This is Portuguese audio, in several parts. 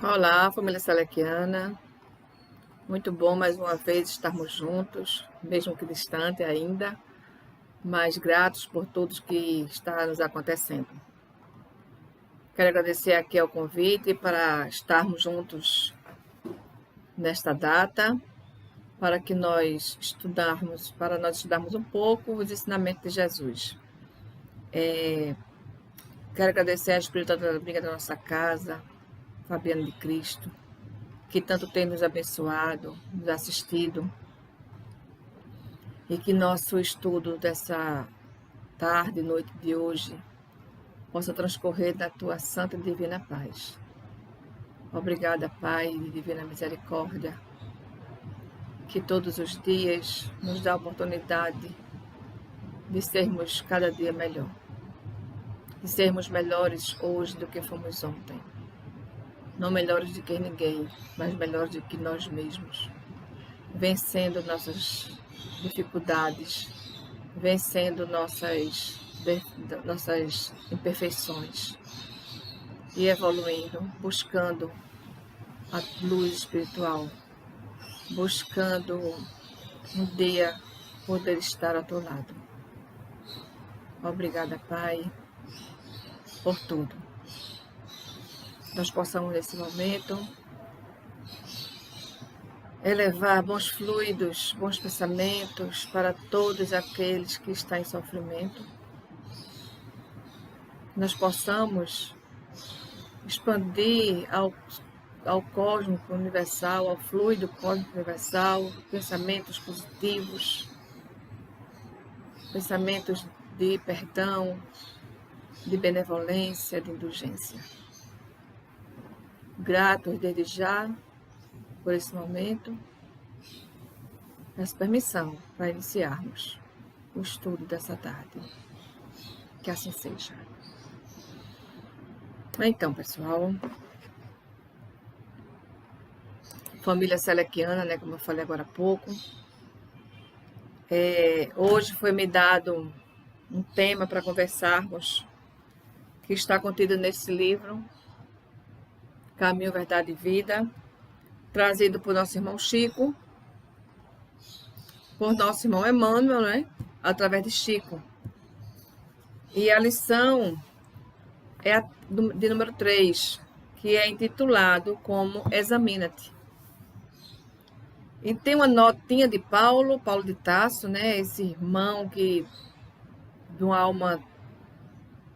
Olá, família Selequiana. Muito bom mais uma vez estarmos juntos, mesmo que distante ainda, mas gratos por tudo que está nos acontecendo. Quero agradecer aqui ao convite para estarmos juntos nesta data, para nós estudarmos um pouco os ensinamentos de Jesus. Quero agradecer a espiritualidade da amiga da nossa casa, Fabiana de Cristo, que tanto tem nos abençoado, nos assistido, e que nosso estudo dessa tarde e noite de hoje possa transcorrer na tua santa e divina paz. Obrigada, Pai de divina misericórdia, que todos os dias nos dá a oportunidade de sermos cada dia melhor, de sermos melhores hoje do que fomos ontem. Não melhores do que ninguém, mas melhores do que nós mesmos, vencendo nossas dificuldades, vencendo nossas imperfeições e evoluindo, buscando a luz espiritual, buscando um dia poder estar ao teu lado. Obrigada, Pai, por tudo. Nós possamos nesse momento elevar bons fluidos, bons pensamentos para todos aqueles que estão em sofrimento. Nós possamos expandir ao cósmico universal, ao fluido cósmico universal, pensamentos positivos, pensamentos de perdão, de benevolência, de indulgência. Gratos desde já por esse momento. Peço permissão para iniciarmos o estudo dessa tarde. Que assim seja. Então, pessoal, família Selequiana, né, como eu falei agora há pouco, hoje foi me dado um tema para conversarmos, que está contido nesse livro, Caminho, Verdade e Vida, trazido por nosso irmão Chico, por nosso irmão Emmanuel, né, através de Chico. E a lição é de número 3, que é intitulado como Examina-te. E tem uma notinha de Paulo de Tarso, né, esse irmão de uma alma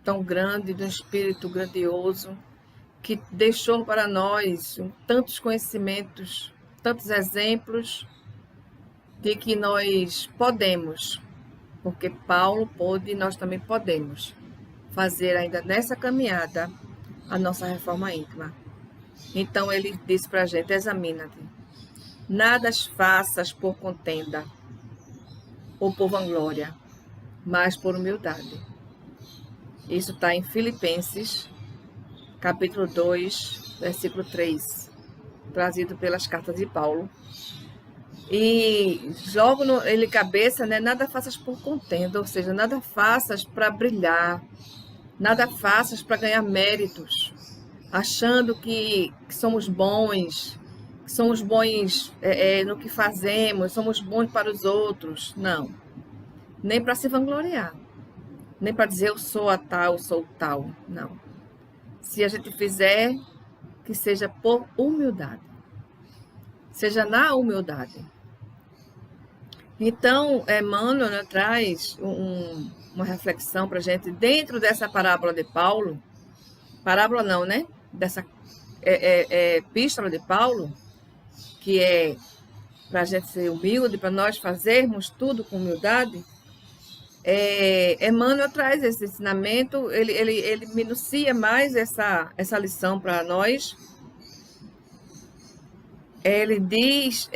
tão grande, de um espírito grandioso, que deixou para nós tantos conhecimentos, tantos exemplos de que nós podemos, porque Paulo pôde e nós também podemos fazer ainda nessa caminhada a nossa reforma íntima. Então ele disse para a gente: examina-te, nada faças por contenda ou por vanglória, mas por humildade. Isso está em Filipenses, capítulo 2, versículo 3, trazido pelas cartas de Paulo. E logo ele cabeça, né, nada faças por contenda, ou seja, nada faças para brilhar, nada faças para ganhar méritos, achando que somos bons, no que fazemos, somos bons para os outros. Não, nem para se vangloriar, nem para dizer eu sou a tal, sou tal, não. Se a gente fizer, que seja por humildade, seja na humildade. Então, Emmanuel, né, traz uma reflexão para a gente dentro dessa parábola de Paulo, parábola não, né? Dessa epístola de Paulo, que é para a gente ser humilde, para nós fazermos tudo com humildade. Emmanuel traz esse ensinamento, ele minucia mais essa lição para nós. Ele diz,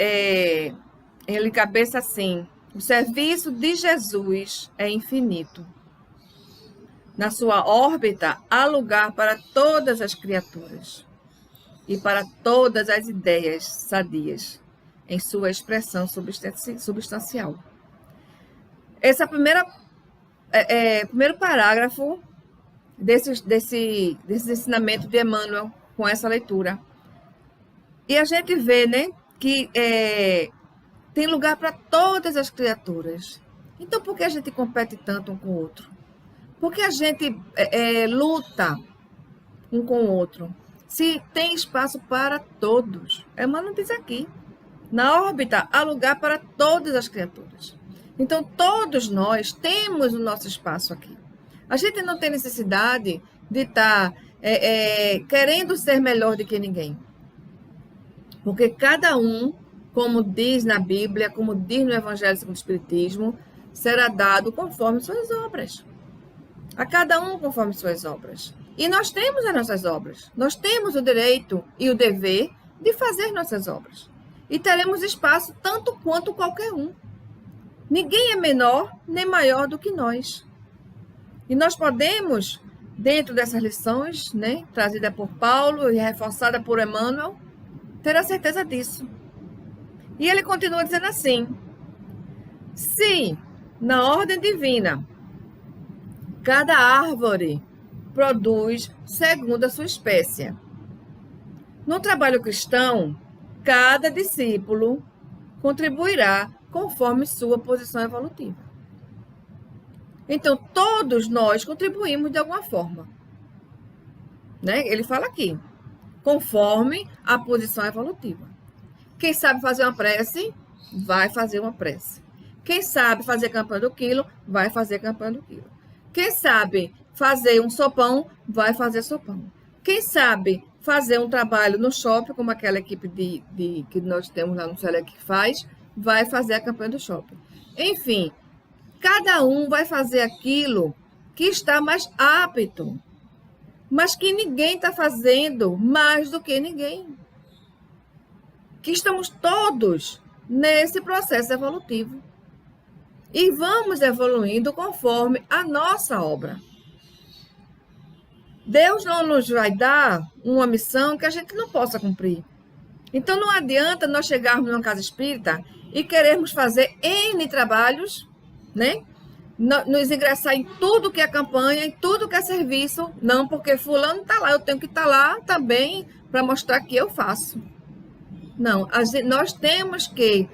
ele cabeça assim: o serviço de Jesus é infinito. Na sua órbita há lugar para todas as criaturas e para todas as ideias sadias, em sua expressão substancial. Esse é o primeiro parágrafo desse ensinamento de Emmanuel, com essa leitura. E a gente vê, né, que tem lugar para todas as criaturas. Então, por que a gente compete tanto um com o outro? Por que a gente luta um com o outro? Se tem espaço para todos. Emmanuel diz aqui. Na órbita, há lugar para todas as criaturas. Então, todos nós temos o nosso espaço aqui. A gente não tem necessidade de estar querendo ser melhor do que ninguém. Porque cada um, como diz na Bíblia, como diz no Evangelho segundo o Espiritismo, será dado conforme suas obras. A cada um conforme suas obras. E nós temos as nossas obras. Nós temos o direito e o dever de fazer nossas obras. E teremos espaço tanto quanto qualquer um. Ninguém é menor nem maior do que nós. E nós podemos, dentro dessas lições, né, trazida por Paulo e reforçada por Emmanuel, ter a certeza disso. E ele continua dizendo assim: se na ordem divina cada árvore produz segundo a sua espécie, no trabalho cristão, cada discípulo contribuirá conforme sua posição evolutiva. Então, todos nós contribuímos de alguma forma. Né? Ele fala aqui, conforme a posição evolutiva. Quem sabe fazer uma prece, vai fazer uma prece. Quem sabe fazer campanha do quilo, vai fazer campanha do quilo. Quem sabe fazer um sopão, vai fazer sopão. Quem sabe fazer um trabalho no shopping, como aquela equipe que nós temos lá no Selec que faz, vai fazer a campanha do shopping. Enfim, cada um vai fazer aquilo que está mais apto, mas que ninguém está fazendo mais do que ninguém. Que estamos todos nesse processo evolutivo. E vamos evoluindo conforme a nossa obra. Deus não nos vai dar uma missão que a gente não possa cumprir. Então, não adianta nós chegarmos numa casa espírita e querermos fazer N trabalhos, né? Nos ingressar em tudo que é campanha, em tudo que é serviço. Não, porque fulano está lá, eu tenho que estar lá também para mostrar que eu faço. Não, nós temos que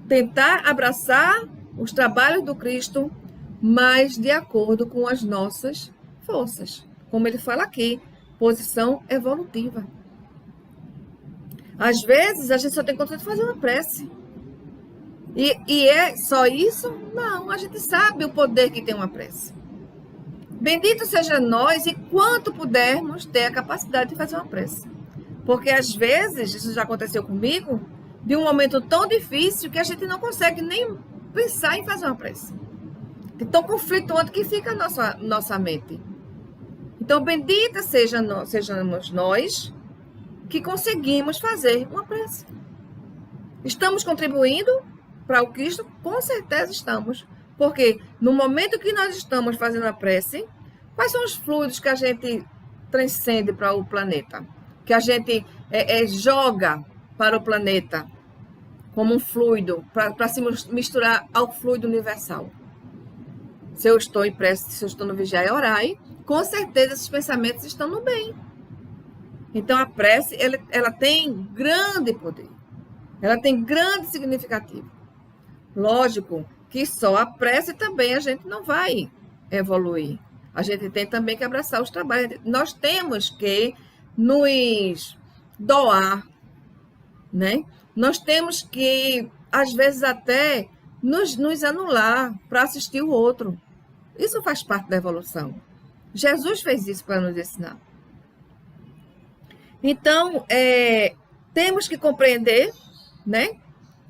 tentar abraçar os trabalhos do Cristo, mas de acordo com as nossas forças. Como ele fala aqui, posição evolutiva. Às vezes, a gente só tem condição de fazer uma prece. E é só isso? Não, a gente sabe o poder que tem uma prece. Bendito seja nós e quanto pudermos ter a capacidade de fazer uma prece. Porque às vezes, isso já aconteceu comigo, de um momento tão difícil que a gente não consegue nem pensar em fazer uma prece. De tão conflituante que fica a nossa mente. Então, bendita sejamos nós que conseguimos fazer uma prece. Estamos contribuindo para o Cristo? Com certeza estamos. Porque no momento que nós estamos fazendo a prece, quais são os fluidos que a gente transcende para o planeta? Que a gente joga para o planeta como um fluido, para se misturar ao fluido universal. Se eu estou em prece, se eu estou no vigiar e orai, com certeza esses pensamentos estão no bem. Então, a prece, ela tem grande poder. Ela tem grande significativo. Lógico que só a prece também a gente não vai evoluir. A gente tem também que abraçar os trabalhos. Nós temos que nos doar, né? Nós temos que, às vezes, até nos anular para assistir o outro. Isso faz parte da evolução. Jesus fez isso para nos ensinar. Então, temos que compreender, né,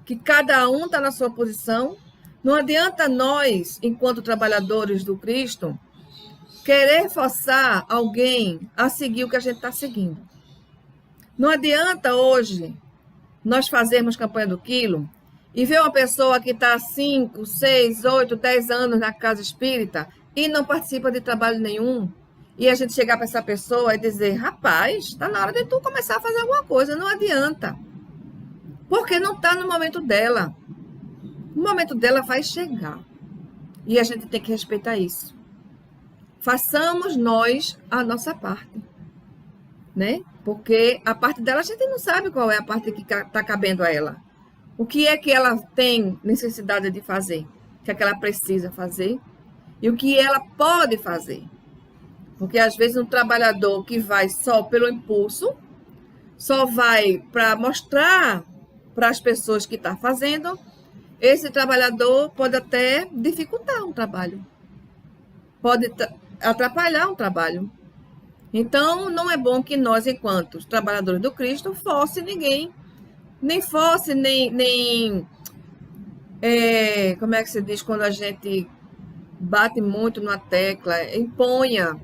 que cada um está na sua posição. Não adianta nós, enquanto trabalhadores do Cristo, querer forçar alguém a seguir o que a gente está seguindo. Não adianta hoje nós fazermos campanha do quilo e ver uma pessoa que está há 5, 6, 8, 10 anos na casa espírita e não participa de trabalho nenhum, e a gente chegar para essa pessoa e dizer, rapaz, está na hora de tu começar a fazer alguma coisa. Não adianta. Porque não está no momento dela. O momento dela vai chegar. E a gente tem que respeitar isso. Façamos nós a nossa parte. Né? Porque a parte dela a gente não sabe qual é a parte que está cabendo a ela. O que é que ela tem necessidade de fazer? O que é que ela precisa fazer? E o que ela pode fazer? Porque às vezes um trabalhador que vai só pelo impulso, só vai para mostrar para as pessoas que está fazendo, esse trabalhador pode até dificultar um trabalho. Pode atrapalhar um trabalho. Então, não é bom que nós, enquanto trabalhadores do Cristo, fosse ninguém, nem fosse, como é que se diz quando a gente bate muito numa tecla, imponha,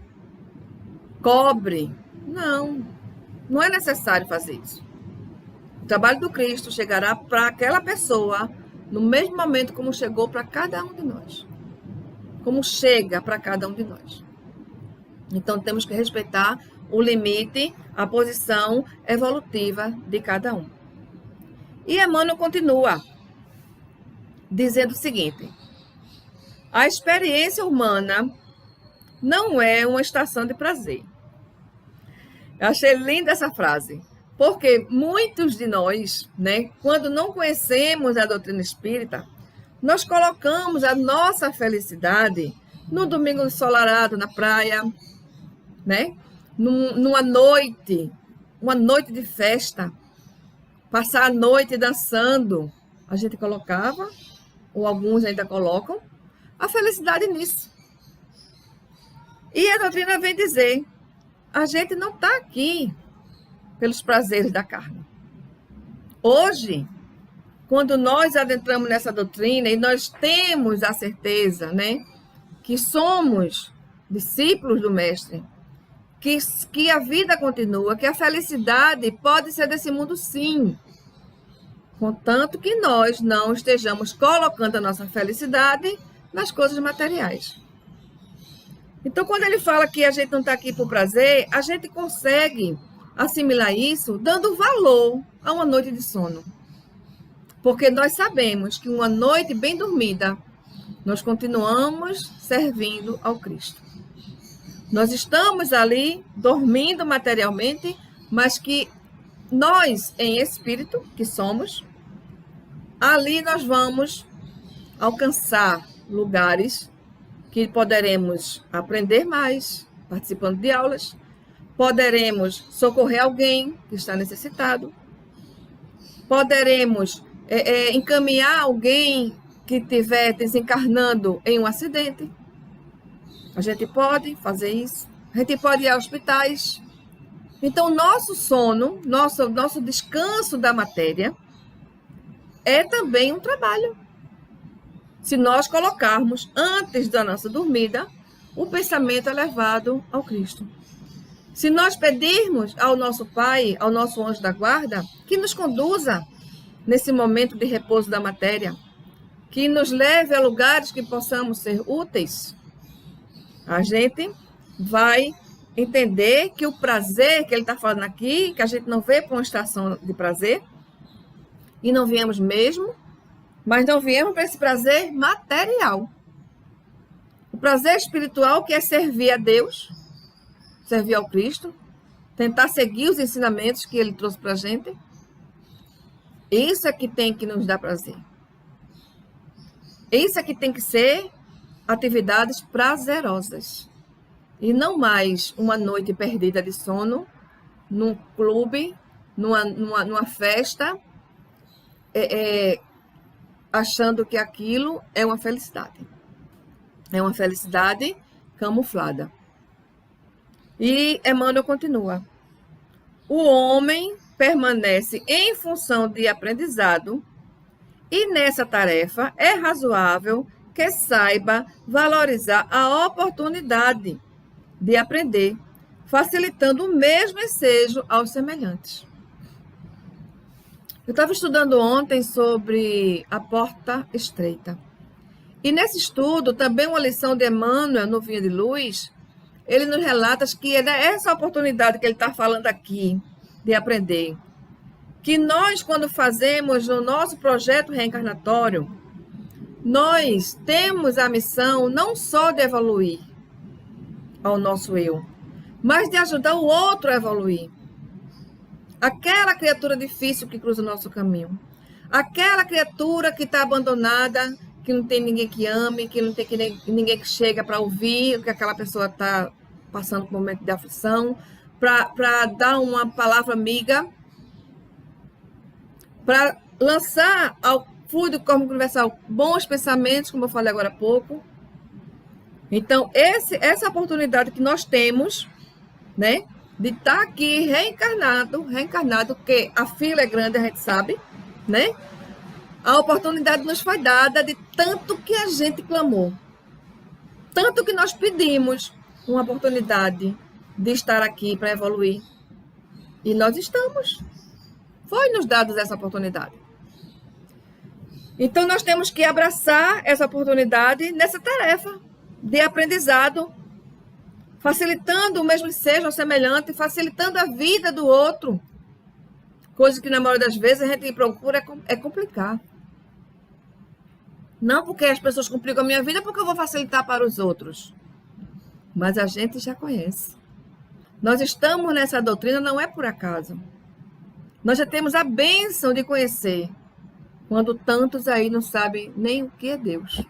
cobre. Não, não é necessário fazer isso. O trabalho do Cristo chegará para aquela pessoa no mesmo momento como chegou para cada um de nós. Como chega para cada um de nós. Então, temos que respeitar o limite, a posição evolutiva de cada um. E Emmanuel continua dizendo o seguinte: a experiência humana não é uma estação de prazer. Eu achei linda essa frase, porque muitos de nós, quando não conhecemos a doutrina espírita, nós colocamos a nossa felicidade no domingo ensolarado na praia, numa noite, uma noite de festa, passar a noite dançando. A gente colocava, ou alguns ainda colocam, a felicidade nisso. E a doutrina vem dizer, a gente não está aqui pelos prazeres da carne. Hoje, quando nós adentramos nessa doutrina e nós temos a certeza, que somos discípulos do Mestre, que a vida continua, que a felicidade pode ser desse mundo, sim, contanto que nós não estejamos colocando a nossa felicidade nas coisas materiais. Então, quando ele fala que a gente não está aqui por prazer, a gente consegue assimilar isso dando valor a uma noite de sono. Porque nós sabemos que uma noite bem dormida, nós continuamos servindo ao Cristo. Nós estamos ali dormindo materialmente, mas que nós, em espírito, que somos, ali nós vamos alcançar lugares que poderemos aprender mais, participando de aulas, poderemos socorrer alguém que está necessitado, poderemos encaminhar alguém que estiver desencarnando em um acidente. A gente pode fazer isso. A gente pode ir a hospitais. Então, nosso sono, nosso descanso da matéria é também um trabalho. Se nós colocarmos, antes da nossa dormida, o pensamento elevado ao Cristo. Se nós pedirmos ao nosso Pai, ao nosso anjo da guarda, que nos conduza nesse momento de repouso da matéria, que nos leve a lugares que possamos ser úteis, a gente vai entender que o prazer que ele está falando aqui, que a gente não vê para uma estação de prazer, e não viemos mesmo, mas não viemos para esse prazer material. O prazer espiritual, que é servir a Deus, servir ao Cristo, tentar seguir os ensinamentos que ele trouxe para a gente, isso é que tem que nos dar prazer. Isso é que tem que ser atividades prazerosas. E não mais uma noite perdida de sono, num clube, numa festa, achando que aquilo é uma felicidade. É uma felicidade camuflada. E Emmanuel continua. O homem permanece em função de aprendizado e nessa tarefa é razoável que saiba valorizar a oportunidade de aprender, facilitando o mesmo ensejo aos semelhantes. Eu estava estudando ontem sobre a porta estreita. E nesse estudo, também uma lição de Emmanuel, no Vinha de Luz, ele nos relata que é essa oportunidade que ele está falando aqui, de aprender. Que nós, quando fazemos o nosso projeto reencarnatório, nós temos a missão não só de evoluir ao nosso eu, mas de ajudar o outro a evoluir. aquela criatura difícil que cruza o nosso caminho, aquela criatura que está abandonada, que não tem ninguém que ame, que não tem ninguém que chega para ouvir o que aquela pessoa está passando por um momento de aflição, para dar uma palavra amiga, para lançar ao fluido cósmico universal bons pensamentos, como eu falei agora há pouco. Então, essa oportunidade que nós temos, né, de estar aqui reencarnado, porque a fila é grande, a gente sabe, né? A oportunidade nos foi dada de tanto que a gente clamou, tanto que nós pedimos uma oportunidade de estar aqui para evoluir. E nós estamos. Foi nos dada essa oportunidade. Então, nós temos que abraçar essa oportunidade nessa tarefa de aprendizado, facilitando o mesmo que seja o semelhante, facilitando a vida do outro. Coisa que, na maioria das vezes, a gente procura é complicar. Não porque as pessoas complicam a minha vida, porque eu vou facilitar para os outros. Mas a gente já conhece. Nós estamos nessa doutrina, não é por acaso. Nós já temos a bênção de conhecer, quando tantos aí não sabem nem o que é Deus.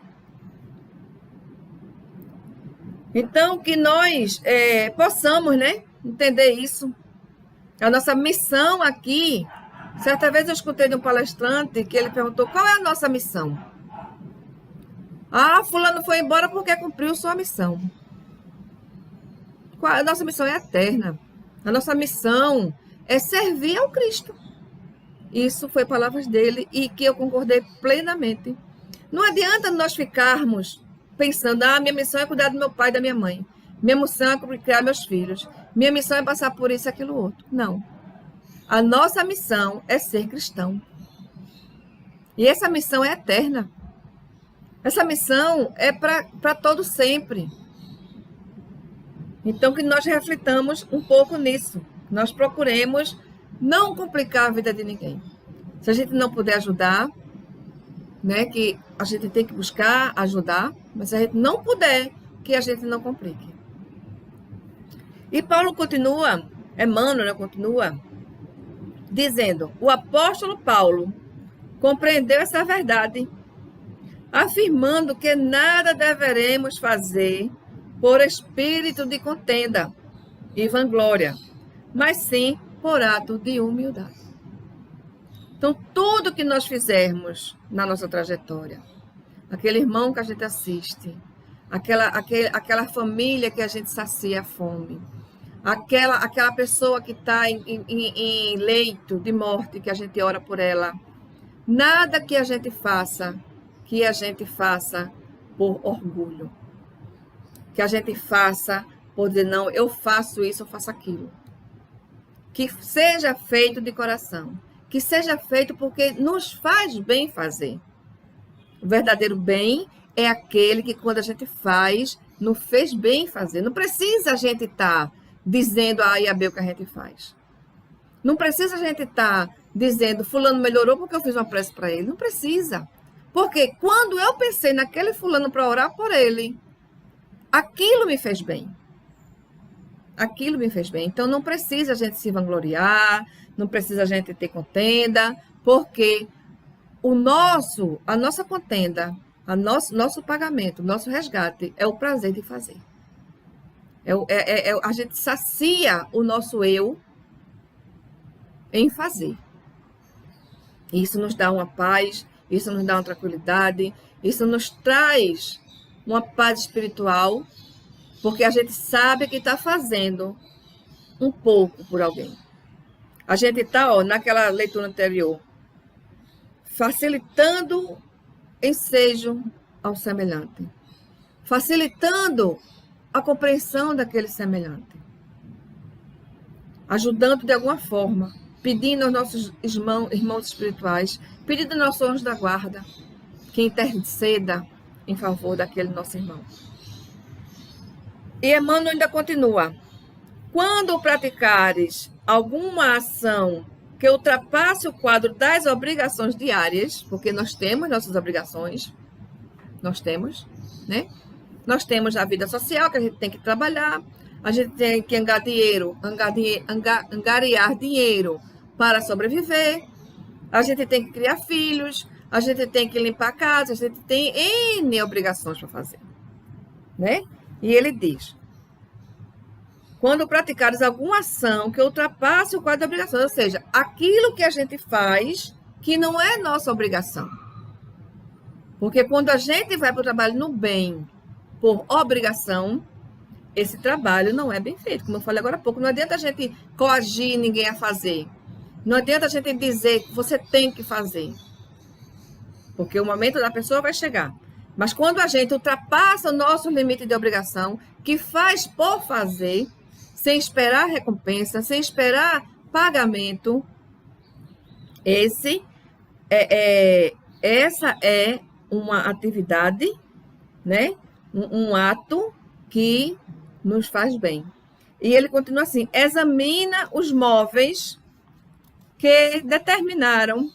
Então, que nós possamos, né, entender isso. A nossa missão aqui, certa vez eu escutei de um palestrante que ele perguntou, qual é a nossa missão? Ah, fulano foi embora porque cumpriu sua missão. A nossa missão é eterna. A nossa missão é servir ao Cristo. Isso foi palavras dele e que eu concordei plenamente. Não adianta nós ficarmos pensando, minha missão é cuidar do meu pai e da minha mãe. Minha missão é criar meus filhos. Minha missão é passar por isso e aquilo outro. Não. A nossa missão é ser cristão. E essa missão é eterna. Essa missão é para todo sempre. Então, que nós reflitamos um pouco nisso. Nós procuremos não complicar a vida de ninguém. Se a gente não puder ajudar, né, que a gente tem que buscar ajudar, mas se a gente não puder, que a gente não complique. E Paulo continua, Emmanuel continua, dizendo, o apóstolo Paulo compreendeu essa verdade, afirmando que nada deveremos fazer por espírito de contenda e vanglória, mas sim por ato de humildade. Então, tudo que nós fizermos na nossa trajetória, aquele irmão que a gente assiste, aquela família que a gente sacia a fome, aquela pessoa que está em leito de morte, que a gente ora por ela, nada que a gente faça por orgulho, que a gente faça por dizer, não, eu faço isso, eu faço aquilo. Que seja feito de coração, que seja feito porque nos faz bem fazer. O verdadeiro bem é aquele que quando a gente faz, nos fez bem fazer. Não precisa a gente estar dizendo a A e a B o que a gente faz. Não precisa a gente estar dizendo, fulano melhorou porque eu fiz uma prece para ele. Não precisa. Porque quando eu pensei naquele fulano para orar por ele, aquilo me fez bem. Aquilo me fez bem. Então, não precisa a gente se vangloriar, não precisa a gente ter contenda, porque a nossa contenda, nosso pagamento, nosso resgate é o prazer de fazer. A gente sacia o nosso eu em fazer. Isso nos dá uma paz, isso nos dá uma tranquilidade, isso nos traz uma paz espiritual, porque a gente sabe que está fazendo um pouco por alguém. A gente está, naquela leitura anterior, facilitando ensejo ao semelhante, facilitando a compreensão daquele semelhante, ajudando de alguma forma, pedindo aos nossos irmãos espirituais, pedindo aos nossos anjos da guarda, que interceda em favor daquele nosso irmão. E Emmanuel ainda continua. Quando praticares alguma ação que ultrapasse o quadro das obrigações diárias, porque nós temos nossas obrigações, nós temos, né? Nós temos a vida social que a gente tem que trabalhar, a gente tem que angariar dinheiro para sobreviver, a gente tem que criar filhos, a gente tem que limpar a casa, a gente tem N obrigações para fazer, né? E ele diz, quando praticares alguma ação que ultrapasse o quadro de obrigações, ou seja, aquilo que a gente faz que não é nossa obrigação. Porque quando a gente vai para o trabalho no bem, por obrigação, esse trabalho não é bem feito. Como eu falei agora há pouco, não adianta a gente coagir ninguém a fazer. Não adianta a gente dizer que você tem que fazer. Porque o momento da pessoa vai chegar. Mas quando a gente ultrapassa o nosso limite de obrigação, que faz por fazer, sem esperar recompensa, sem esperar pagamento, essa é uma atividade, né? Um ato que nos faz bem. E ele continua assim, examina os móveis que determinaram,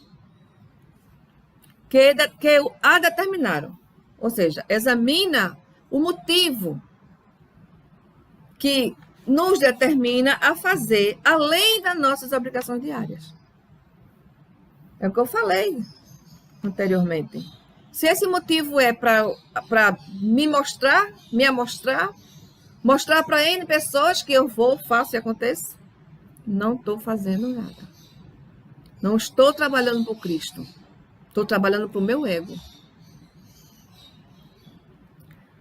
que a determinaram. Ou seja, examina o motivo que nos determina a fazer além das nossas obrigações diárias. É o que eu falei anteriormente. Se esse motivo é para me amostrar, mostrar para N pessoas que eu vou, faço e aconteça, não estou fazendo nada. Não estou trabalhando por Cristo. Estou trabalhando para o meu ego.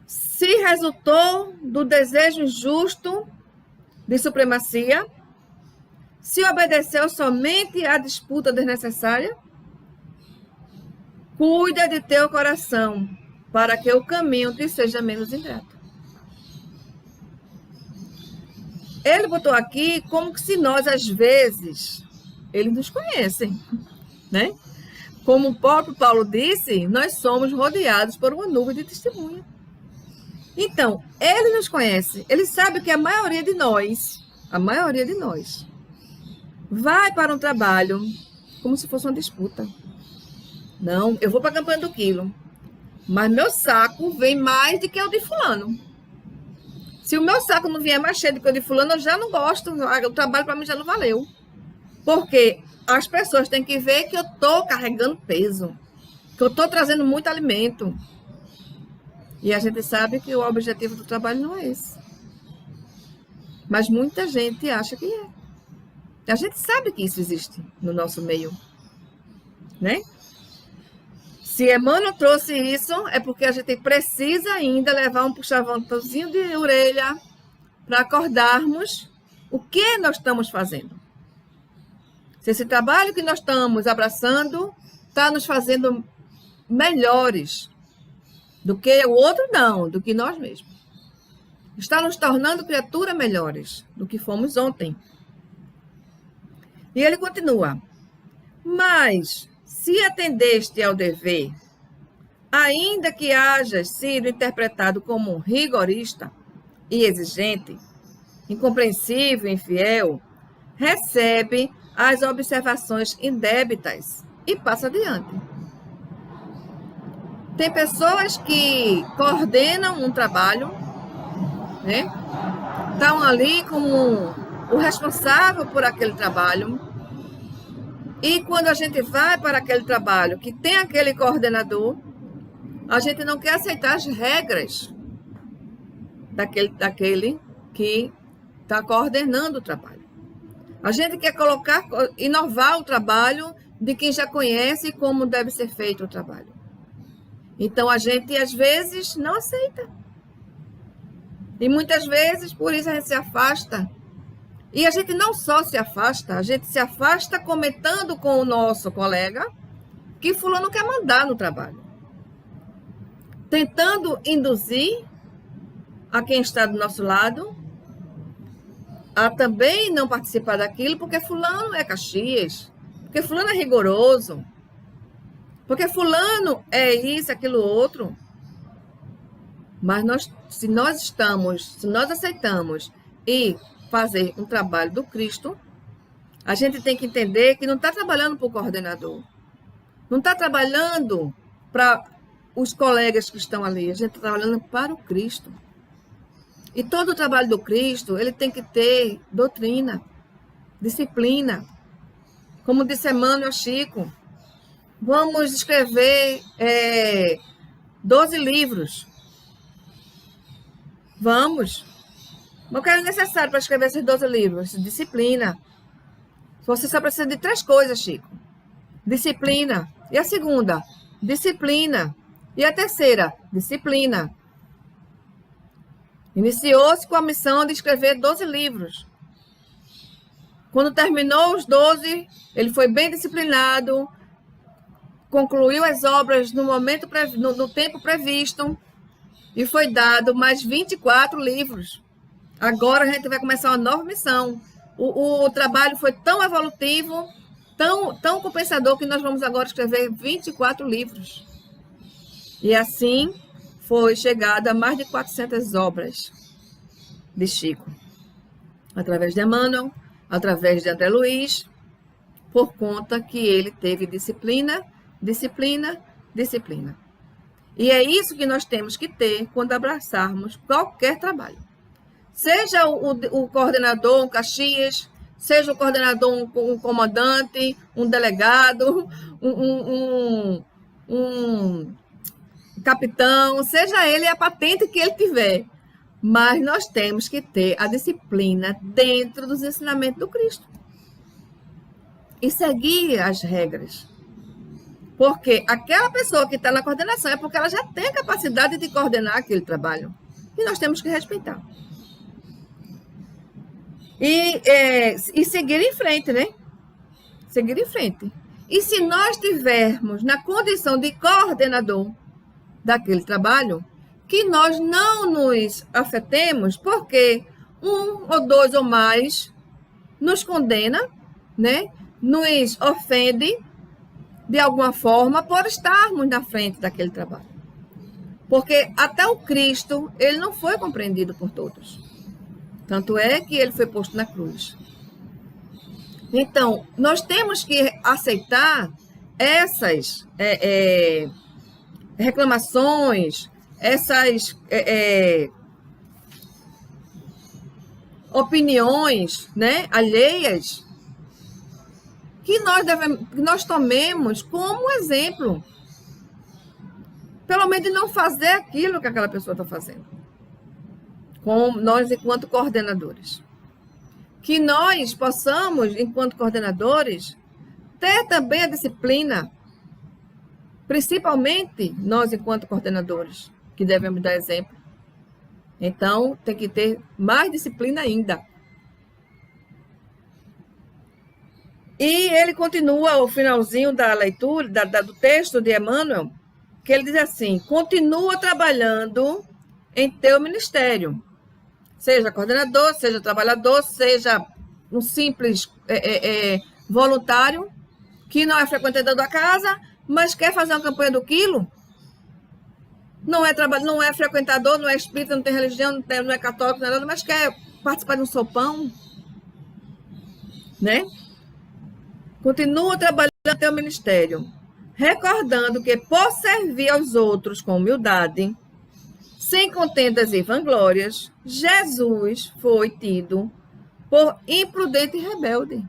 Se resultou do desejo injusto de supremacia, se obedeceu somente à disputa desnecessária, cuida de teu coração, para que o caminho te seja menos ingrato. Ele botou aqui como que se nós, às vezes, eles nos conhecem, né? Como o próprio Paulo disse, nós somos rodeados por uma nuvem de testemunha. Então, ele nos conhece, ele sabe que a maioria de nós, vai para um trabalho como se fosse uma disputa. Não, eu vou para a campanha do quilo, mas meu saco vem mais do que o de fulano. Se o meu saco não vier mais cheio do que o de fulano, eu já não gosto, o trabalho para mim já não valeu. Porque as pessoas têm que ver que eu estou carregando peso, que eu estou trazendo muito alimento. E a gente sabe que o objetivo do trabalho não é esse. Mas muita gente acha que é. A gente sabe que isso existe no nosso meio, né? Se Emmanuel trouxe isso, é porque a gente precisa ainda levar um puxavantãozinho de orelha para acordarmos o que nós estamos fazendo. Se esse trabalho que nós estamos abraçando está nos fazendo melhores do que o outro, não, do que nós mesmos. Está nos tornando criaturas melhores do que fomos ontem. E ele continua. Mas, se atendeste ao dever, ainda que hajas sido interpretado como um rigorista e exigente, incompreensível e infiel, recebe as observações indébitas e passa adiante. Tem pessoas que coordenam um trabalho, né? Estão ali como o responsável por aquele trabalho. E quando a gente vai para aquele trabalho que tem aquele coordenador, a gente não quer aceitar as regras daquele que está coordenando o trabalho. A gente quer inovar o trabalho de quem já conhece como deve ser feito o trabalho. Então, a gente, às vezes, não aceita. E muitas vezes, por isso, a gente se afasta. E a gente não só se afasta, a gente se afasta comentando com o nosso colega que fulano quer mandar no trabalho. Tentando induzir a quem está do nosso lado a também não participar daquilo, porque fulano é Caxias, porque fulano é rigoroso, porque fulano é isso, aquilo, outro. Mas se nós aceitamos e fazer um trabalho do Cristo, a gente tem que entender que não está trabalhando para o coordenador, não está trabalhando para os colegas que estão ali, a gente está trabalhando para o Cristo. E todo o trabalho do Cristo, ele tem que ter doutrina, disciplina, Como disse Emmanuel Chico, vamos escrever 12 livros. Vamos. O que é necessário para escrever esses 12 livros? Disciplina. Você só precisa de 3 coisas, Chico. Disciplina. E a segunda? Disciplina. E a terceira? Disciplina. Iniciou-se com a missão de escrever 12 livros. Quando terminou os 12, ele foi bem disciplinado, concluiu as obras no tempo previsto e foi dado mais 24 livros. Agora a gente vai começar uma nova missão. O trabalho foi tão evolutivo, tão compensador, que nós vamos agora escrever 24 livros. E assim foi chegado a mais de 400 obras de Chico, através de Emmanuel, através de André Luiz, por conta que ele teve disciplina, disciplina, disciplina. E é isso que nós temos que ter quando abraçarmos qualquer trabalho. Seja o coordenador, um Caxias, seja o coordenador, um comandante, um delegado, um capitão, seja ele a patente que ele tiver. Mas nós temos que ter a disciplina dentro dos ensinamentos do Cristo. E seguir as regras. Porque aquela pessoa que está na coordenação é porque ela já tem a capacidade de coordenar aquele trabalho. E nós temos que respeitar. E seguir em frente, né? Seguir em frente. E se nós tivermos na condição de coordenador daquele trabalho, que nós não nos afetemos, porque 1 ou 2 ou mais nos condena, né? Nos ofende de alguma forma por estarmos na frente daquele trabalho. Porque até o Cristo, ele não foi compreendido por todos. Tanto é que ele foi posto na cruz. Então, nós temos que aceitar essas reclamações, essas opiniões, né, alheias, que nós tomemos como exemplo. Pelo menos de não fazer aquilo que aquela pessoa está fazendo. Com nós, enquanto coordenadores. Que nós possamos, enquanto coordenadores, ter também a disciplina, principalmente nós, enquanto coordenadores, que devemos dar exemplo. Então, tem que ter mais disciplina ainda. E ele continua o finalzinho da leitura, do texto de Emmanuel, que ele diz assim: continua trabalhando em teu ministério. Seja coordenador, seja trabalhador, seja um simples voluntário, que não é frequentador da casa, mas quer fazer uma campanha do quilo. Não é frequentador, não é espírita, não tem religião, não é católico, não é nada, mas quer participar de um sopão, né? Continua trabalhando no teu ministério, recordando que por servir aos outros com humildade, sem contendas e vanglórias, Jesus foi tido por imprudente e rebelde,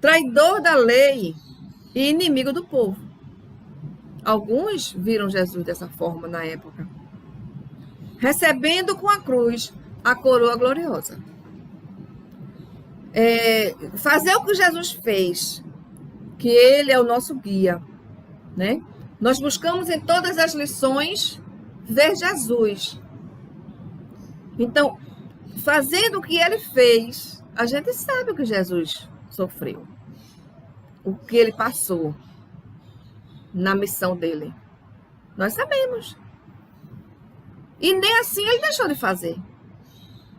traidor da lei e inimigo do povo. Alguns viram Jesus dessa forma na época, recebendo com a cruz a coroa gloriosa. Fazer o que Jesus fez, que ele é o nosso guia, né? Nós buscamos em todas as lições ver Jesus. Então, fazendo o que ele fez, a gente sabe o que Jesus sofreu, o que ele passou na missão dele. Nós sabemos. E nem assim ele deixou de fazer.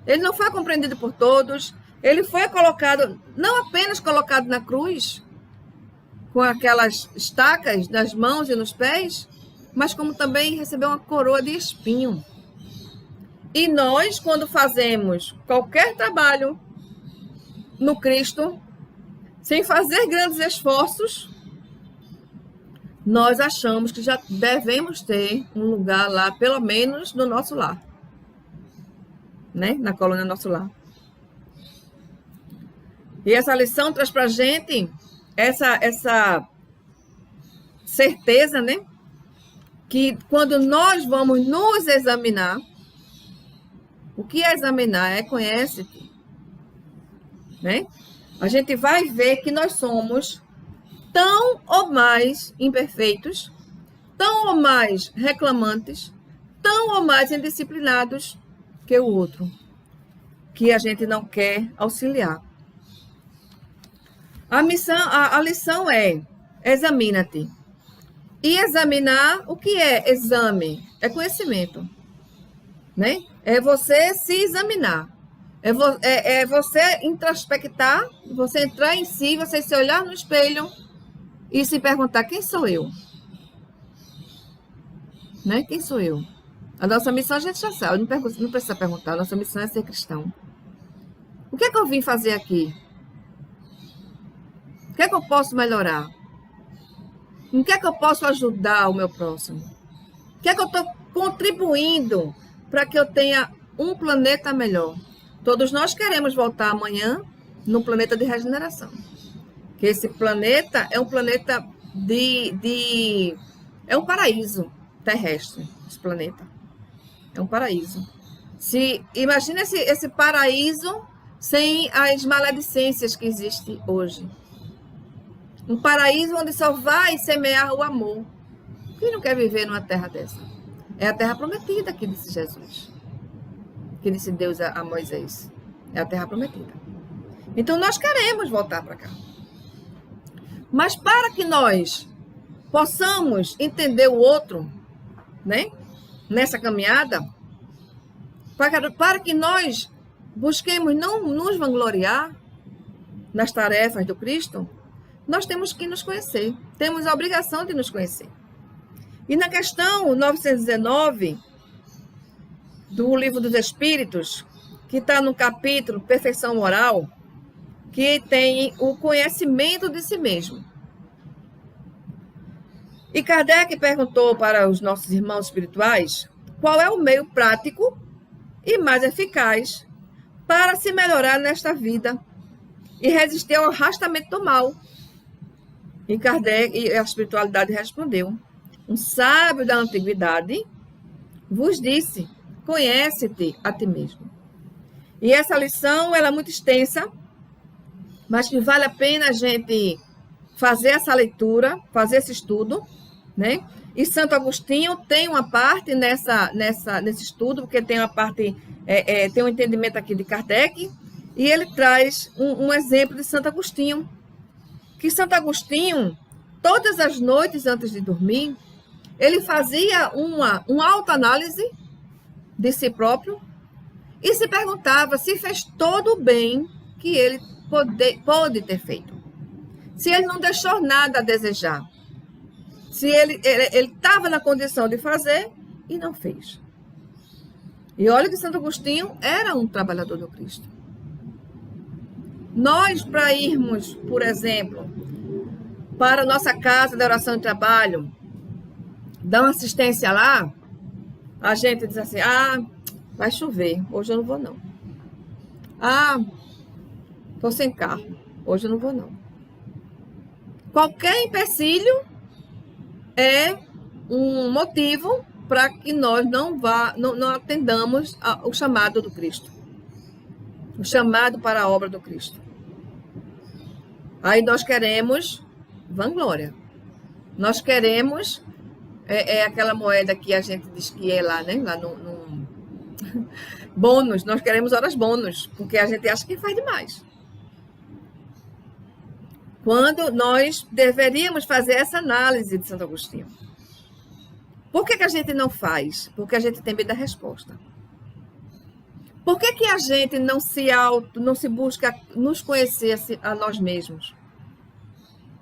Ele não foi compreendido por todos. Ele foi colocado, não apenas colocado na cruz, com aquelas estacas nas mãos e nos pés, mas como também recebeu uma coroa de espinho. E nós, quando fazemos qualquer trabalho no Cristo, sem fazer grandes esforços, nós achamos que já devemos ter um lugar lá, pelo menos no nosso lar, né? Na colônia Nosso Lar. E essa lição traz para a gente essa certeza, né? Que quando nós vamos nos examinar, o que é examinar? É conhece-te, né? A gente vai ver que nós somos tão ou mais imperfeitos, tão ou mais reclamantes, tão ou mais indisciplinados que o outro, que a gente não quer auxiliar. A lição é: examina-te. E examinar, o que é exame? É conhecimento, né? É você se examinar. É você introspectar, você entrar em si, você se olhar no espelho e se perguntar: quem sou eu? Né? Quem sou eu? A nossa missão a gente já sabe, não precisa perguntar. A nossa missão é ser cristão. O que é que eu vim fazer aqui? O que é que eu posso melhorar? Em que é que eu posso ajudar o meu próximo? O que é que eu estou contribuindo para que eu tenha um planeta melhor? Todos nós queremos voltar amanhã num planeta de regeneração. Que esse planeta é um planeta é um paraíso terrestre, esse planeta. É um paraíso. Imagina esse paraíso sem as maledicências que existem hoje. Um paraíso onde só vai semear o amor. Quem não quer viver numa terra dessa? É a terra prometida, que disse Jesus. Que disse Deus a Moisés. É a terra prometida. Então, nós queremos voltar para cá. Mas para que nós possamos entender o outro, né? Nessa caminhada, para que nós busquemos não nos vangloriar nas tarefas do Cristo, nós temos que nos conhecer. Temos a obrigação de nos conhecer. E na questão 919 do Livro dos Espíritos, que está no capítulo Perfeição Moral, que tem o conhecimento de si mesmo. E Kardec perguntou para os nossos irmãos espirituais qual é o meio prático e mais eficaz para se melhorar nesta vida e resistir ao arrastamento do mal. E Kardec e a espiritualidade respondeu: um sábio da antiguidade vos disse: conhece-te a ti mesmo. E essa lição ela é muito extensa, mas que vale a pena a gente fazer essa leitura, fazer esse estudo, né? E Santo Agostinho tem uma parte nesse estudo, porque tem uma parte, tem um entendimento aqui de Kardec, e ele traz um exemplo de Santo Agostinho, que Santo Agostinho, todas as noites antes de dormir, ele fazia uma autoanálise de si próprio e se perguntava se fez todo o bem que ele pôde ter feito. Se ele não deixou nada a desejar. Se ele estava na condição de fazer e não fez. E olha que Santo Agostinho era um trabalhador do Cristo. Nós, para irmos, por exemplo, para a nossa casa de oração e trabalho, dar uma assistência lá, a gente diz assim: vai chover, hoje eu não vou não. Estou sem carro, hoje eu não vou não. Qualquer empecilho é um motivo para que nós não atendamos o chamado do Cristo. O chamado para a obra do Cristo. Aí nós queremos vanglória. Nós queremos aquela moeda que a gente diz que é lá, né? Lá no bônus. Nós queremos horas bônus, porque a gente acha que faz demais. Quando nós deveríamos fazer essa análise de Santo Agostinho. Por que a gente não faz? Porque a gente tem medo da resposta. Por que a gente não se busca nos conhecer a nós mesmos?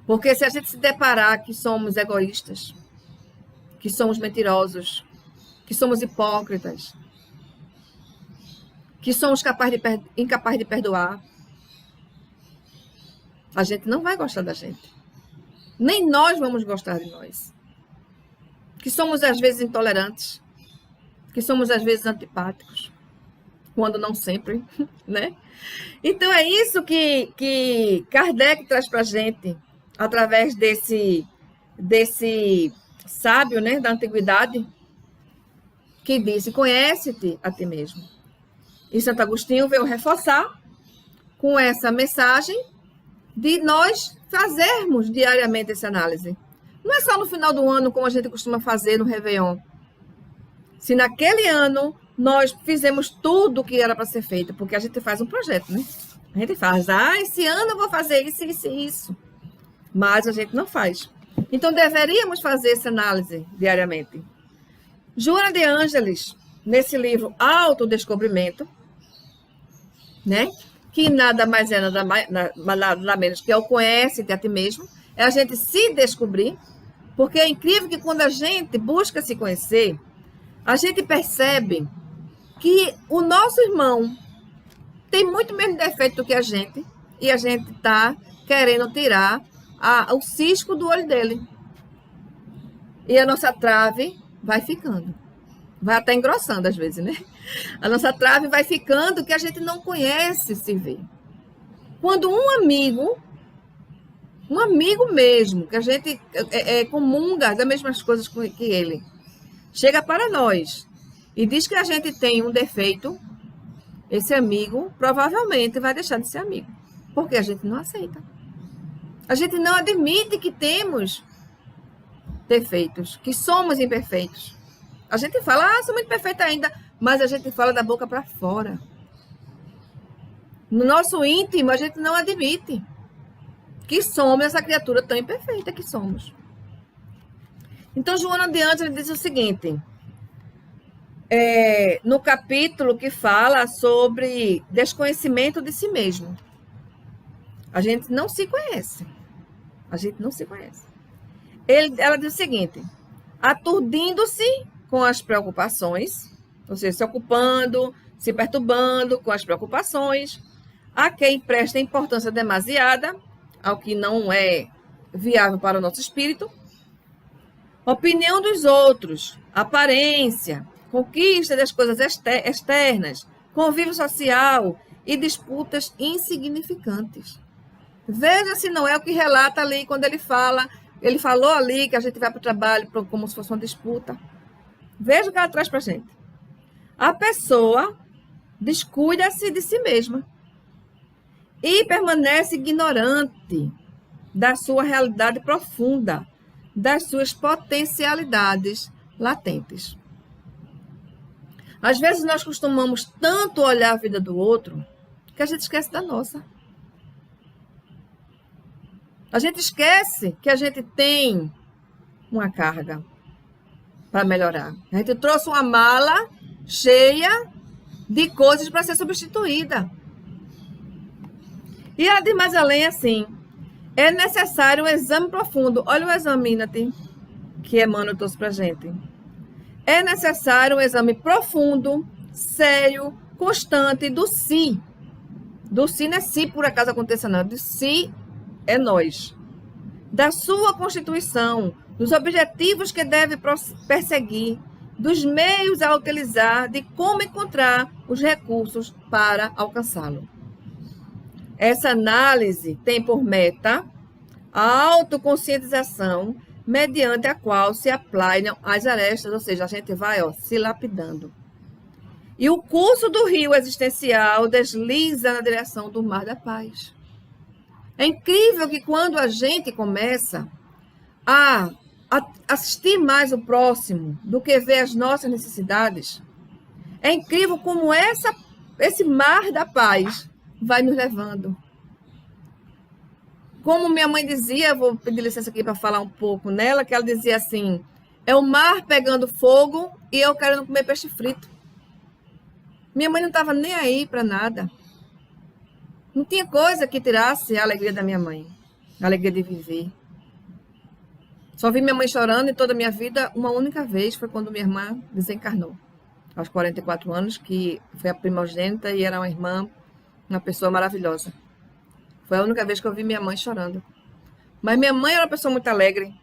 Porque se a gente se deparar que somos egoístas, que somos mentirosos, que somos hipócritas, que somos incapazes de perdoar, a gente não vai gostar da gente. Nem nós vamos gostar de nós. Que somos, às vezes, intolerantes. Que somos, às vezes, antipáticos. quando não sempre, né? Então é isso que Kardec traz para a gente, através desse sábio, né, da antiguidade, que disse, conhece-te a ti mesmo. E Santo Agostinho veio reforçar com essa mensagem de nós fazermos diariamente essa análise. Não é só no final do ano, como a gente costuma fazer no Réveillon. Se naquele ano nós fizemos tudo o que era para ser feito, porque a gente faz um projeto, né? A gente faz, esse ano eu vou fazer isso, isso e isso. Mas a gente não faz. Então, deveríamos fazer essa análise diariamente. Joana de Ângeles, nesse livro Autodescobrimento, né? Que nada mais é, nada menos que é o conhece-te a ti mesmo, é a gente se descobrir, porque é incrível que quando a gente busca se conhecer, a gente percebe que o nosso irmão tem muito menos defeito do que a gente, e a gente está querendo tirar o cisco do olho dele. E a nossa trave vai ficando. Vai até engrossando às vezes, né? A nossa trave vai ficando que a gente não conhece se vê. Quando um amigo mesmo, que a gente comunga das mesmas coisas que ele, chega para nós e diz que a gente tem um defeito, esse amigo provavelmente vai deixar de ser amigo, porque a gente não aceita. A gente não admite que temos defeitos, que somos imperfeitos. A gente fala, sou muito perfeita ainda, mas a gente fala da boca para fora. No nosso íntimo, a gente não admite que somos essa criatura tão imperfeita que somos. Então, Joana de Ângeles diz o seguinte, no capítulo que fala sobre desconhecimento de si mesmo. A gente não se conhece. A gente não se conhece. Ela diz o seguinte, aturdindo-se com as preocupações, ou seja, se ocupando, se perturbando com as preocupações, a quem presta importância demasiada ao que não é viável para o nosso espírito, opinião dos outros, aparência, conquista das coisas externas, convívio social e disputas insignificantes. Veja se não é o que relata ali quando ele falou ali que a gente vai para o trabalho como se fosse uma disputa. Veja o que ela traz para a gente. A pessoa descuida-se de si mesma e permanece ignorante da sua realidade profunda, das suas potencialidades latentes. Às vezes nós costumamos tanto olhar a vida do outro que a gente esquece da nossa. A gente esquece que a gente tem uma carga para melhorar. A gente trouxe uma mala cheia de coisas para ser substituída. E ela diz mais além assim, é necessário um exame profundo. Olha o examina-te que Emmanuel trouxe para a gente. É necessário um exame profundo, sério, constante do si. Do si não é se por acaso aconteça não, do si é nós. Da sua constituição, dos objetivos que deve perseguir, dos meios a utilizar, de como encontrar os recursos para alcançá-lo. Essa análise tem por meta a autoconscientização, mediante a qual se aplanam as arestas, ou seja, a gente vai se lapidando. E o curso do rio existencial desliza na direção do mar da paz. É incrível que quando a gente começa a assistir mais o próximo do que ver as nossas necessidades, é incrível como esse mar da paz vai nos levando. Como minha mãe dizia, vou pedir licença aqui para falar um pouco nela, que ela dizia assim, é o mar pegando fogo e eu querendo comer peixe frito. Minha mãe não estava nem aí para nada. Não tinha coisa que tirasse a alegria da minha mãe, a alegria de viver. Só vi minha mãe chorando em toda a minha vida uma única vez, foi quando minha irmã desencarnou, aos 44 anos, que foi a primogênita e era uma irmã, uma pessoa maravilhosa. Foi a única vez que eu vi minha mãe chorando. Mas minha mãe era uma pessoa muito alegre.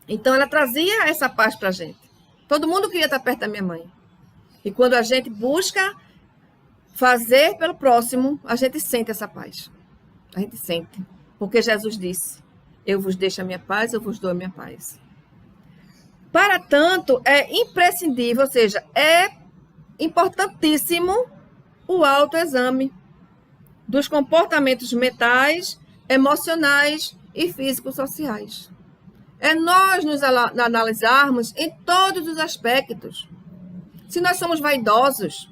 Então ela trazia essa paz para a gente. Todo mundo queria estar perto da minha mãe. E quando a gente busca fazer pelo próximo, a gente sente essa paz. A gente sente. Porque Jesus disse, eu vos deixo a minha paz, eu vos dou a minha paz. Para tanto, é imprescindível, ou seja, é importantíssimo o autoexame dos comportamentos mentais, emocionais e físico-sociais. É nós nos analisarmos em todos os aspectos. Se nós somos vaidosos,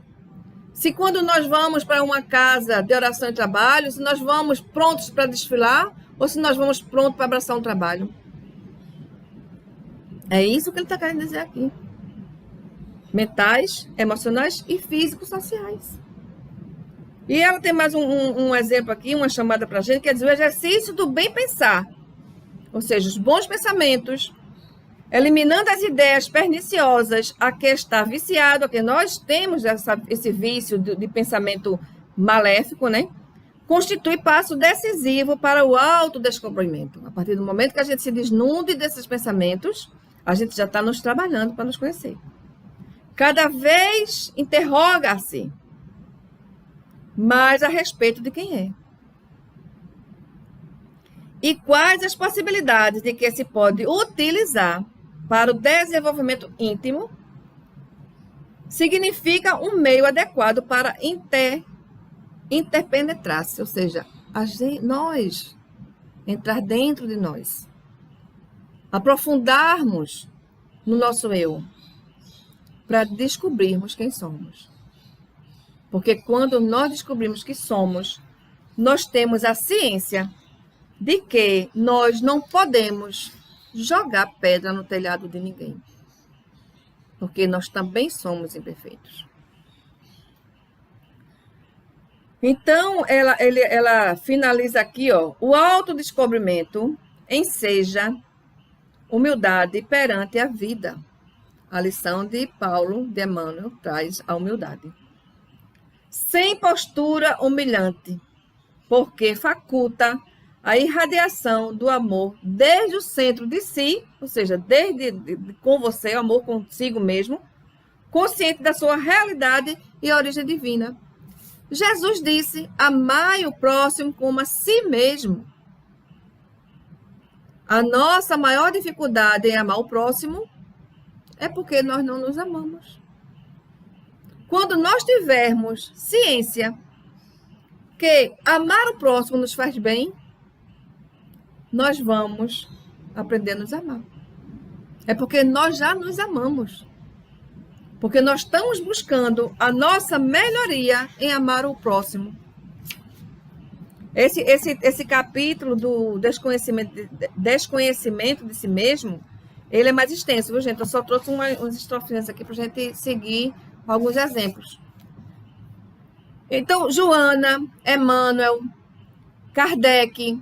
se quando nós vamos para uma casa de oração e trabalho, se nós vamos prontos para desfilar ou se nós vamos prontos para abraçar um trabalho. É isso que ele está querendo dizer aqui. Mentais, emocionais e físico-sociais. E ela tem mais um exemplo aqui, uma chamada para a gente, quer dizer, o exercício do bem pensar. Ou seja, os bons pensamentos, eliminando as ideias perniciosas a que está viciado, a que nós temos esse vício de pensamento maléfico, né? Constitui passo decisivo para o autodescobrimento. A partir do momento que a gente se desnude desses pensamentos, a gente já está nos trabalhando para nos conhecer. Cada vez interroga-se mais a respeito de quem é. E quais as possibilidades de que se pode utilizar para o desenvolvimento íntimo significa um meio adequado para interpenetrar-se, ou seja, nós entrar dentro de nós, aprofundarmos no nosso eu, para descobrirmos quem somos. Porque quando nós descobrimos que somos, nós temos a ciência de que nós não podemos jogar pedra no telhado de ninguém. Porque nós também somos imperfeitos. Então, ela finaliza aqui, ó, o autodescobrimento enseja humildade perante a vida. A lição de Paulo de Emmanuel traz a humildade. Sem postura humilhante, porque faculta a irradiação do amor desde o centro de si, ou seja, desde com você, o amor consigo mesmo, consciente da sua realidade e origem divina. Jesus disse, amai o próximo como a si mesmo. A nossa maior dificuldade em amar o próximo é porque nós não nos amamos. Quando nós tivermos ciência que amar o próximo nos faz bem, nós vamos aprender a nos amar. É porque nós já nos amamos. Porque nós estamos buscando a nossa melhoria em amar o próximo. Esse capítulo do desconhecimento de si mesmo, ele é mais extenso, viu, gente? Eu só trouxe umas estrofinhas aqui para a gente seguir alguns exemplos. Então, Joana, Emmanuel, Kardec,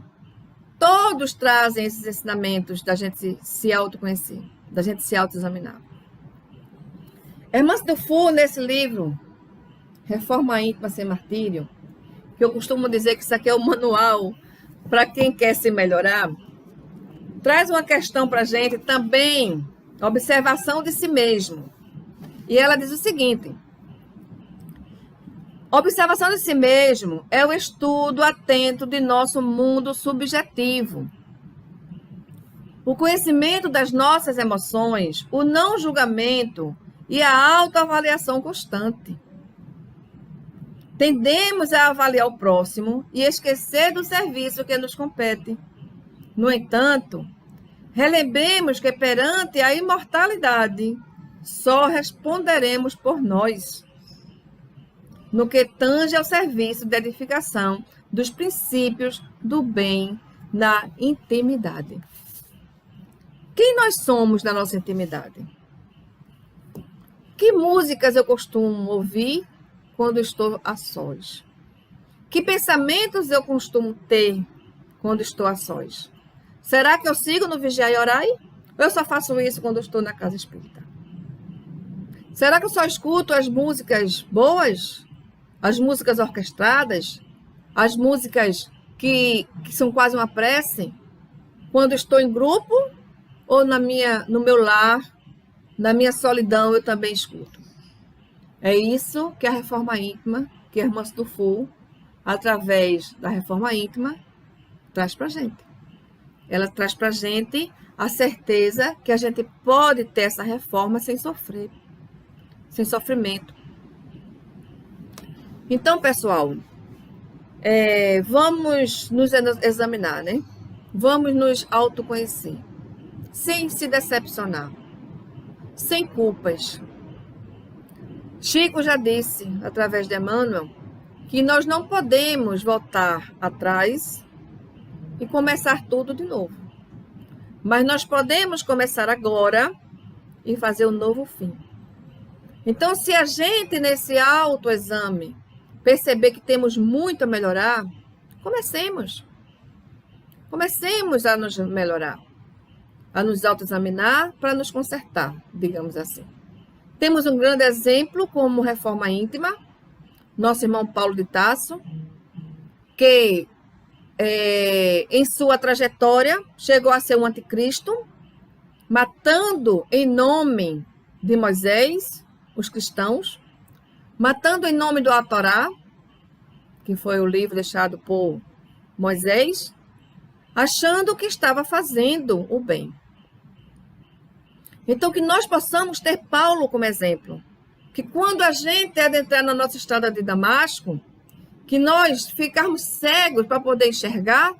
todos trazem esses ensinamentos da gente se autoconhecer, da gente se autoexaminar. Hermance Dufour, nesse livro, Reforma Íntima Sem Martírio, que eu costumo dizer que isso aqui é o manual para quem quer se melhorar, traz uma questão para a gente também, observação de si mesmo. E ela diz o seguinte, observação de si mesmo é o estudo atento de nosso mundo subjetivo. O conhecimento das nossas emoções, o não julgamento e a autoavaliação constante. Tendemos a avaliar o próximo e esquecer do serviço que nos compete. No entanto, relembremos que perante a imortalidade, só responderemos por nós, no que tange ao serviço de edificação dos princípios do bem na intimidade. Quem nós somos na nossa intimidade? Que músicas eu costumo ouvir quando estou a sós? Que pensamentos eu costumo ter quando estou a sós? Será que eu sigo no vigiar e orar? Ou eu só faço isso quando estou na casa espírita? Será que eu só escuto as músicas boas? As músicas orquestradas? As músicas que são quase uma prece? Quando estou em grupo? Ou no meu lar, na minha solidão, eu também escuto? É isso que a Reforma Íntima que a irmã Dufu, através da reforma íntima, traz para a gente. Ela traz para a gente a certeza que a gente pode ter essa reforma sem sofrer, sem sofrimento. Então, pessoal, vamos nos examinar, né? Vamos nos autoconhecer, sem se decepcionar, sem culpas. Chico já disse, através de Emmanuel, que nós não podemos voltar atrás e começar tudo de novo. Mas nós podemos começar agora e fazer um novo fim. Então, se a gente, nesse autoexame, perceber que temos muito a melhorar, comecemos. Comecemos a nos melhorar, a nos autoexaminar para nos consertar, digamos assim. Temos um grande exemplo como reforma íntima, nosso irmão Paulo de Tarso, que em sua trajetória chegou a ser um anticristo, matando em nome de Moisés, os cristãos, matando em nome do Altorá, que foi o livro deixado por Moisés, achando que estava fazendo o bem. Então, que nós possamos ter Paulo como exemplo. Que quando a gente adentrar na nossa estrada de Damasco, que nós ficarmos cegos para poder enxergar,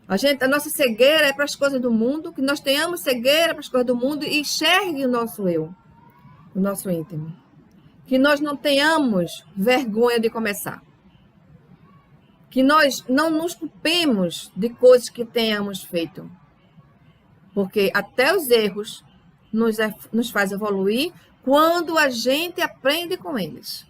a nossa cegueira é para as coisas do mundo, que nós tenhamos cegueira para as coisas do mundo e enxergue o nosso eu, o nosso íntimo. Que nós não tenhamos vergonha de começar. Que nós não nos culpemos de coisas que tenhamos feito. Porque até os erros nos faz evoluir quando a gente aprende com eles.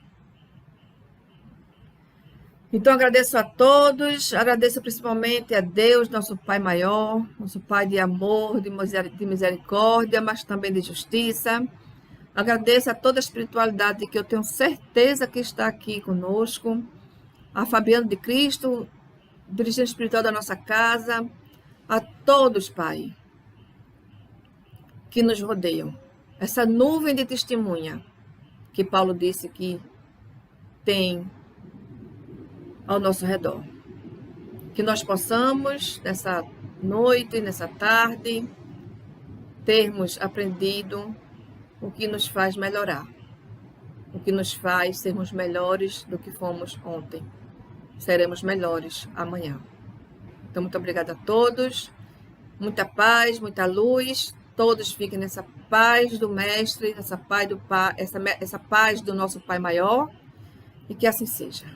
Então, agradeço a todos, agradeço principalmente a Deus, nosso Pai maior, nosso Pai de amor, de misericórdia, mas também de justiça. Agradeço a toda a espiritualidade que eu tenho certeza que está aqui conosco, a Fabiana de Cristo, dirigente espiritual da nossa casa, a todos, Pai, que nos rodeiam. Essa nuvem de testemunha que Paulo disse que tem ao nosso redor. Que nós possamos, nessa noite, nessa tarde, termos aprendido o que nos faz melhorar, o que nos faz sermos melhores do que fomos ontem. Seremos melhores amanhã. Então, muito obrigada a todos. Muita paz, muita luz. Todos fiquem nessa paz do Mestre, essa paz do nosso Pai maior. E que assim seja.